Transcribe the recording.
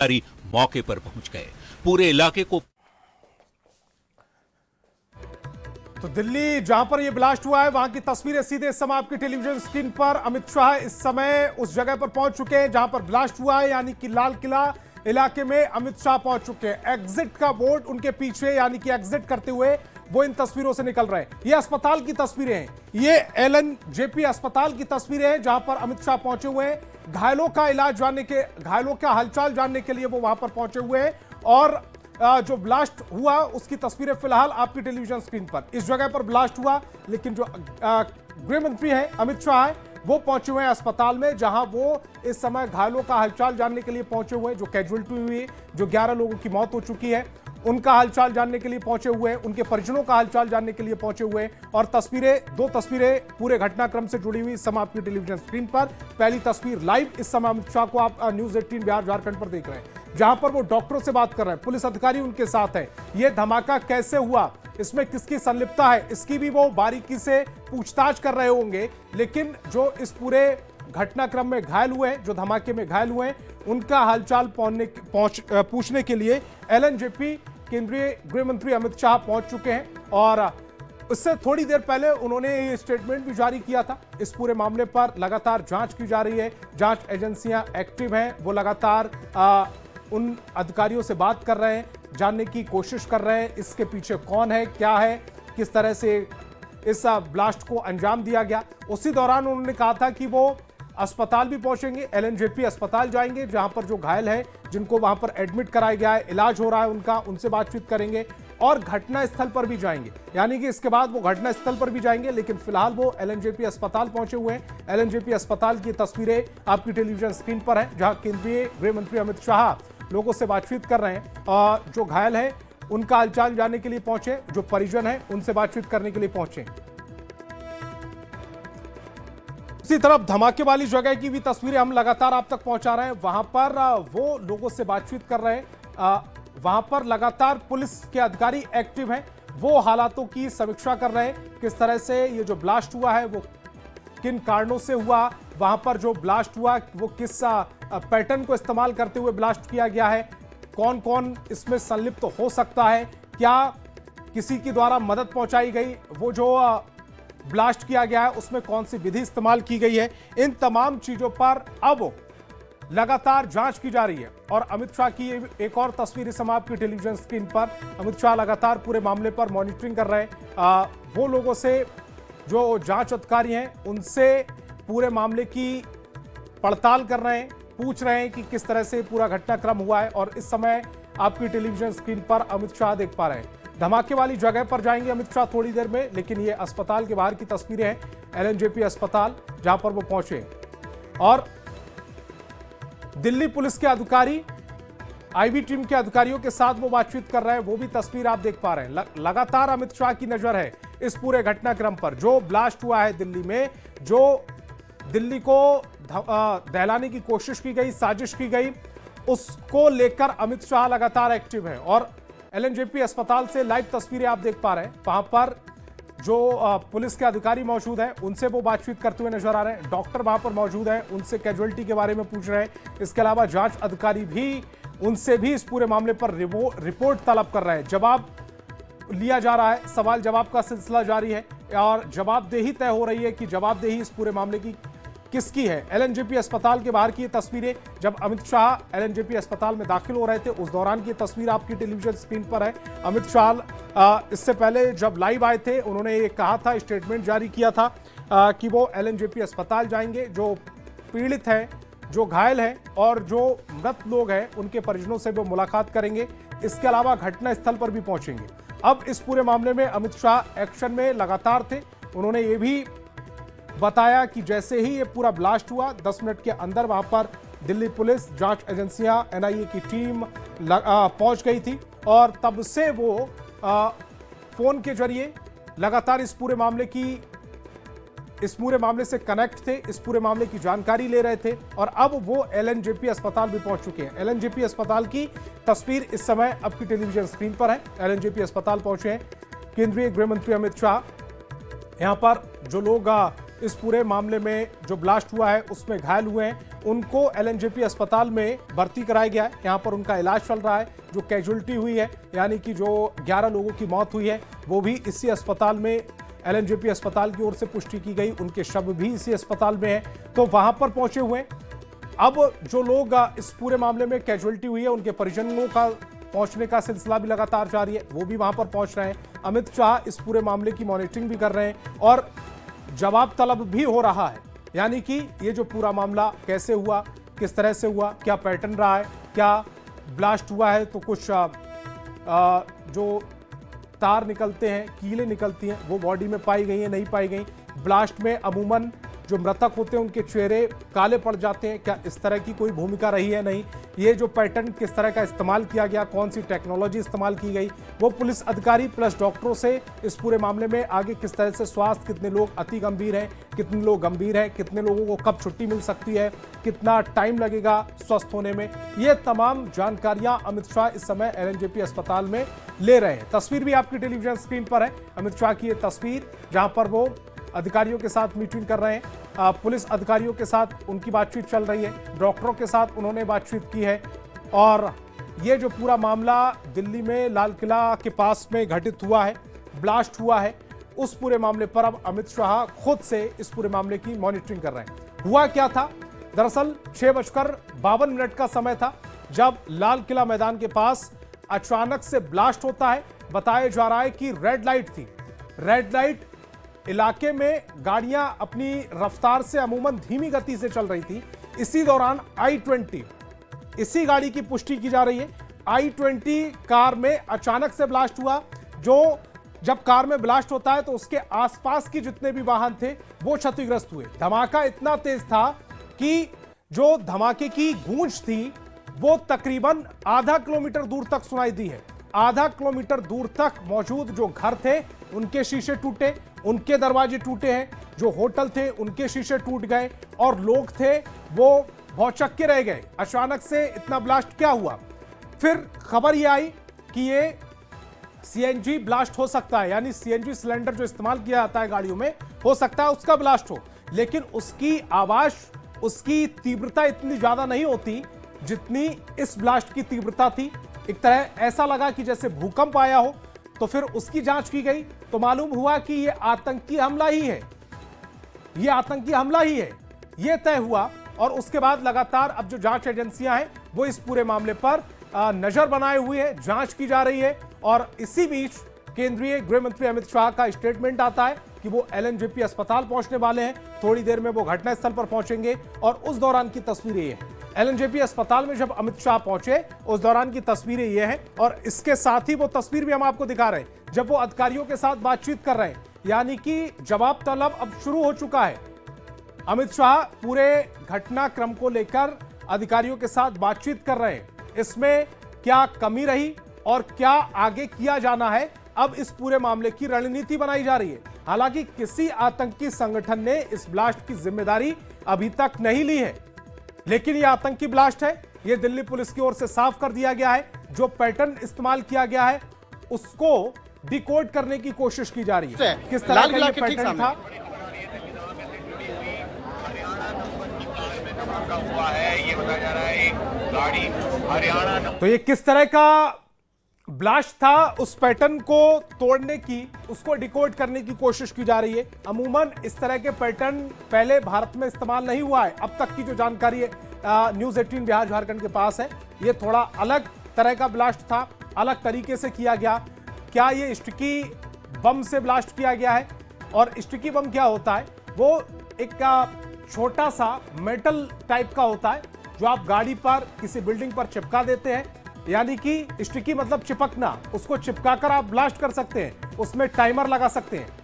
अधिकारी मौके पर पहुंच गए, पूरे इलाके को। तो दिल्ली जहां पर यह ब्लास्ट हुआ है वहां की तस्वीरें सीधे इस समय आपकी टेलीविजन स्क्रीन पर। अमित शाह इस समय उस जगह पर पहुंच चुके हैं जहां पर ब्लास्ट हुआ है, यानी कि लाल किला इलाके में अमित शाह पहुंच चुके हैं। एग्जिट का बोर्ड उनके पीछे, यानी कि एग्जिट करते हुए वो इन तस्वीरों से निकल रहे हैं। ये अस्पताल की तस्वीरें हैं, ये एलएनजेपी अस्पताल की तस्वीरें हैं जहां पर अमित शाह पहुंचे हुए हैं। घायलों का इलाज जानने के, घायलों का हालचाल जानने के लिए वो वहां पर पहुंचे हुए हैं। और जो ब्लास्ट हुआ उसकी तस्वीरें फिलहाल आपकी टेलीविजन स्क्रीन पर। इस जगह पर ब्लास्ट हुआ, लेकिन जो गृह मंत्री हैं अमित शाह है वो पहुंचे हुए हैं अस्पताल में, जहां वो इस समय घायलों का हालचाल जानने के लिए पहुंचे हुए हैं। जो कैजुअलिटी हुई है, जो 11 लोगों की मौत हो चुकी है, उनका हालचाल जानने के लिए पहुंचे हुए हैं, उनके परिजनों का हालचाल जानने के लिए पहुंचे हुए हैं। और दो तस्वीरें पूरे घटनाक्रम से जुड़ी हुई इस समय आपकी टेलीविजन स्क्रीन पर। पहली तस्वीर लाइव इस समय अमित शाह को आप न्यूज 18 बिहार झारखंड पर देख रहे हैं, जहां पर वो डॉक्टरों से बात कर रहे हैं, पुलिस अधिकारी उनके साथ है। यह धमाका कैसे हुआ, इसमें किसकी संलिप्तता है, इसकी भी वो बारीकी से पूछताछ कर रहे होंगे। लेकिन जो इस पूरे घटनाक्रम में घायल हुए हैं, जो धमाके में घायल हुए हैं, उनका हालचाल पूछने के लिए एलएनजेपी केंद्रीय गृह मंत्री अमित शाह पहुंच चुके हैं। और इससे थोड़ी देर पहले उन्होंने ये स्टेटमेंट भी जारी किया था। इस पूरे मामले पर लगातार जांच की जा रही है, जांच एजेंसियां एक्टिव हैं, वो लगातार उन अधिकारियों से बात कर रहे हैं, जानने की कोशिश कर रहे हैं इसके पीछे कौन है, क्या है, किस तरह से इस ब्लास्ट को अंजाम दिया गया। उसी दौरान उन्होंने कहा था कि वो अस्पताल भी पहुंचेंगे, एलएनजेपी अस्पताल जाएंगे जहां पर जो घायल है, जिनको वहां पर एडमिट कराया गया है, इलाज हो रहा है उनका, उनसे बातचीत करेंगे और घटना स्थल पर भी जाएंगे। यानी कि इसके बाद वो घटना स्थल पर भी जाएंगे, लेकिन फिलहाल वो एलएनजेपी अस्पताल पहुंचे हुए हैं। एलएनजेपी अस्पताल की तस्वीरें आपकी टेलीविजन स्क्रीन पर हैं, जहां केंद्रीय गृह मंत्री अमित शाह लोगों से बातचीत कर रहे हैं और जो घायल है उनका हालचाल जानने के लिए पहुंचे, जो परिजन है उनसे बातचीत करने के लिए पहुंचे। इसी तरफ धमाके वाली जगह की भी तस्वीरें हम लगातार आप तक पहुंचा रहे हैं। वहां पर वो लोगों से बातचीत कर रहे हैं, वहां पर लगातार पुलिस के अधिकारी एक्टिव हैं, वो हालातों की समीक्षा कर रहे हैं, किस तरह से ये जो ब्लास्ट हुआ है वो किन कारणों से हुआ, वहां पर जो ब्लास्ट हुआ वो किस पैटर्न को इस्तेमाल करते हुए ब्लास्ट किया गया है, कौन कौन इसमें संलिप्त हो सकता है, क्या किसी के द्वारा मदद पहुंचाई गई, वो जो ब्लास्ट किया गया है उसमें कौन सी विधि इस्तेमाल की गई है। इन तमाम चीजों पर अब लगातार जांच की जा रही है। और अमित शाह की एक और तस्वीर इस समय आपकी टेलीविजन स्क्रीन पर। अमित शाह लगातार पूरे मामले पर मॉनिटरिंग कर रहे हैं, वो लोगों से जो जांच अधिकारी हैं उनसे पूरे मामले की पड़ताल कर रहे हैं, पूछ रहे हैं कि किस तरह से पूरा घटनाक्रम हुआ है। और इस समय आपकी टेलीविजन स्क्रीन पर अमित शाह देख पा रहे हैं। धमाके वाली जगह पर जाएंगे अमित शाह थोड़ी देर में, लेकिन ये अस्पताल के बाहर की तस्वीरें हैं, एलएनजेपी अस्पताल जहां पर वो पहुंचे। और दिल्ली पुलिस के अधिकारी, आईबी टीम के अधिकारियों के साथ वो बातचीत कर रहे हैं, वो भी तस्वीर आप देख पा रहे हैं। लगातार अमित शाह की नजर है इस पूरे घटनाक्रम पर। जो ब्लास्ट हुआ है दिल्ली में, जो दिल्ली को दहलाने की कोशिश की गई, साजिश की गई, उसको लेकर अमित शाह लगातार एक्टिव है। और एलएनजेपी अस्पताल से लाइव तस्वीरें आप देख पा रहे हैं, वहां पर जो पुलिस के अधिकारी मौजूद हैं उनसे वो बातचीत करते हुए नजर आ रहे हैं। डॉक्टर वहां पर मौजूद हैं, उनसे कैजुअलिटी के बारे में पूछ रहे हैं। इसके अलावा जांच अधिकारी भी उनसे भी इस पूरे मामले पर रिपोर्ट तलब कर रहे हैं। जवाब लिया जा रहा है, सवाल जवाब का सिलसिला जारी है और जवाबदेही तय हो रही है कि जवाबदेही इस पूरे मामले की किसकी है। एलएनजेपी अस्पताल के बाहर की ये तस्वीरें, जब अमित शाह एलएनजेपी अस्पताल में दाखिल हो रहे थे उस दौरान की तस्वीर आपकी टेलीविजन स्क्रीन पर है। अमित शाह इससे पहले जब लाइव आए थे उन्होंने ये कहा था, स्टेटमेंट जारी किया था कि वो एलएनजेपी अस्पताल जाएंगे, जो पीड़ित हैं, जो घायल हैं और जो मृत लोग हैं उनके परिजनों से वो मुलाकात करेंगे। इसके अलावा घटना स्थल पर भी पहुंचेंगे। अब इस पूरे मामले में अमित शाह एक्शन में लगातार थे। उन्होंने ये भी बताया कि जैसे ही ये पूरा ब्लास्ट हुआ 10 मिनट के अंदर वहां पर दिल्ली पुलिस, जांच एजेंसियां, एनआईए की टीम पहुंच गई थी और तब से वो फोन के जरिए लगातार इस पूरे मामले से कनेक्ट थे, इस पूरे मामले की जानकारी ले रहे थे। और अब वो एलएनजेपी अस्पताल भी पहुंच चुके हैं। एलएनजेपी अस्पताल की तस्वीर इस समय आपकी टेलीविजन स्क्रीन पर है। एलएनजेपी अस्पताल पहुंचे हैं केंद्रीय गृह मंत्री अमित शाह। यहां पर जो लोग इस पूरे मामले में जो ब्लास्ट हुआ है उसमें घायल हुए हैं उनको एलएनजेपी अस्पताल में भर्ती कराया गया है। यहाँ पर उनका इलाज चल रहा है। जो कैजुअलिटी हुई है, यानी कि जो 11 लोगों की मौत हुई है, वो भी इसी अस्पताल में एलएनजेपी अस्पताल की ओर से पुष्टि की गई। उनके शव भी इसी अस्पताल में है, तो वहां पर पहुंचे हुए हैं। अब जो लोग इस पूरे मामले में कैजुअलिटी हुई है, उनके परिजनों का पहुंचने का सिलसिला भी लगातार जारी है। वो भी वहां पर पहुंच रहे हैं। अमित शाह इस पूरे मामले की मॉनिटरिंग भी कर रहे हैं और जवाब तलब भी हो रहा है, यानी कि ये जो पूरा मामला कैसे हुआ, किस तरह से हुआ, क्या पैटर्न रहा है, क्या ब्लास्ट हुआ है, तो कुछ जो तार निकलते हैं, कीलें निकलती हैं, वो बॉडी में पाई गई हैं, नहीं पाई गई। ब्लास्ट में अमूमन जो मृतक होते हैं उनके चेहरे काले पड़ जाते हैं, क्या इस तरह की कोई भूमिका रही है? नहीं। ये जो पैटर्न किस तरह का इस्तेमाल किया गया, कौन सी टेक्नोलॉजी इस्तेमाल की गई, वो पुलिस अधिकारी प्लस डॉक्टरों से इस पूरे मामले में आगे किस तरह से स्वास्थ्य, कितने लोग अति गंभीर हैं, कितने लोग गंभीर हैं, कितने लोगों को कब छुट्टी मिल सकती है, कितना टाइम लगेगा स्वस्थ होने में, ये तमाम जानकारियां अमित शाह इस समय एलएनजेपी अस्पताल में ले रहे हैं। तस्वीर भी आपकी टेलीविजन स्क्रीन पर है। अमित शाह की ये तस्वीर, जहां पर वो अधिकारियों के साथ मीटिंग कर रहे हैं। पुलिस अधिकारियों के साथ उनकी बातचीत चल रही है, डॉक्टरों के साथ उन्होंने बातचीत की है। और ये जो पूरा मामला दिल्ली में लाल किला के पास में घटित हुआ है, ब्लास्ट हुआ है, उस पूरे मामले पर अब अमित शाह खुद से इस पूरे मामले की मॉनिटरिंग कर रहे हैं। हुआ क्या था? दरअसल 6:52 का समय था जब लाल किला मैदान के पास अचानक से ब्लास्ट होता है। बताया जा रहा है कि रेड लाइट थी। रेड लाइट इलाके में गाड़ियां अपनी रफ्तार से अमूमन धीमी गति से चल रही थी। इसी दौरान i20, इसी गाड़ी की पुष्टि की जा रही है, i20 कार में अचानक से ब्लास्ट हुआ। जो जब कार में ब्लास्ट होता है तो उसके आसपास की जितने भी वाहन थे वो क्षतिग्रस्त हुए। धमाका इतना तेज था कि जो धमाके की गूंज थी वो तकरीबन आधा किलोमीटर दूर तक सुनाई दी है। आधा किलोमीटर दूर तक मौजूद जो घर थे उनके शीशे टूटे, उनके दरवाजे टूटे हैं, जो होटल थे उनके शीशे टूट गए और लोग थे वो भौचक्के रह गए। अचानक से इतना ब्लास्ट क्या हुआ? फिर खबर ये आई कि ये सीएनजी ब्लास्ट हो सकता है, यानी सीएनजी सिलेंडर जो इस्तेमाल किया जाता है गाड़ियों में, हो सकता है उसका ब्लास्ट हो। लेकिन उसकी आवाज, उसकी तीव्रता इतनी ज्यादा नहीं होती जितनी इस ब्लास्ट की तीव्रता थी। एक तरह ऐसा लगा कि जैसे भूकंप आया हो। तो फिर उसकी जांच की गई तो मालूम हुआ कि यह आतंकी हमला ही है, यह आतंकी हमला ही है, यह तय हुआ। और उसके बाद लगातार अब जो जांच एजेंसियां हैं वो इस पूरे मामले पर नजर बनाए हुए हैं, जांच की जा रही है। और इसी बीच केंद्रीय गृह मंत्री अमित शाह का स्टेटमेंट आता है कि वो एलएनजेपी अस्पताल पहुंचने वाले हैं। थोड़ी देर में वो घटनास्थल पर पहुंचेंगे और उस दौरान की तस्वीरें ये हैं। एलएनजेपी अस्पताल में जब अमित शाह पहुंचे उस दौरान की तस्वीरें ये हैं। और इसके साथ ही वो तस्वीर भी हम आपको दिखा रहे हैं जब वो अधिकारियों के साथ बातचीत कर रहे हैं, यानी कि जवाब तलब अब शुरू हो चुका है। अमित शाह पूरे घटनाक्रम को लेकर अधिकारियों के साथ बातचीत कर रहे हैं। इसमें क्या कमी रही और क्या आगे किया जाना है, अब इस पूरे मामले की रणनीति बनाई जा रही है। हालांकि किसी आतंकी संगठन ने इस ब्लास्ट की जिम्मेदारी अभी तक नहीं ली है, लेकिन यह आतंकी ब्लास्ट है, यह दिल्ली पुलिस की ओर से साफ कर दिया गया है। जो पैटर्न इस्तेमाल किया गया है उसको डिकोड करने की कोशिश की जा रही है। किस तरह का यह पैटर्न था, हुआ है ये बताया जा रहा है। एक गाड़ी हरियाणा, तो ये किस तरह का ब्लास्ट था, उस पैटर्न को तोड़ने की, उसको डिकोड करने की कोशिश की जा रही है। अमूमन इस तरह के पैटर्न पहले भारत में इस्तेमाल नहीं हुआ है। अब तक की जो जानकारी है न्यूज़ 18 बिहार झारखंड के पास है, ये थोड़ा अलग तरह का ब्लास्ट था, अलग तरीके से किया गया। क्या ये स्टिकी बम से ब्लास्ट किया गया है? और स्टिकी बम क्या होता है? वो एक छोटा सा मेटल टाइप का होता है जो आप गाड़ी पर, किसी बिल्डिंग पर चिपका देते हैं, यानी कि स्टिकी मतलब चिपकना, उसको चिपकाकर आप ब्लास्ट कर सकते हैं, उसमें टाइमर लगा सकते हैं।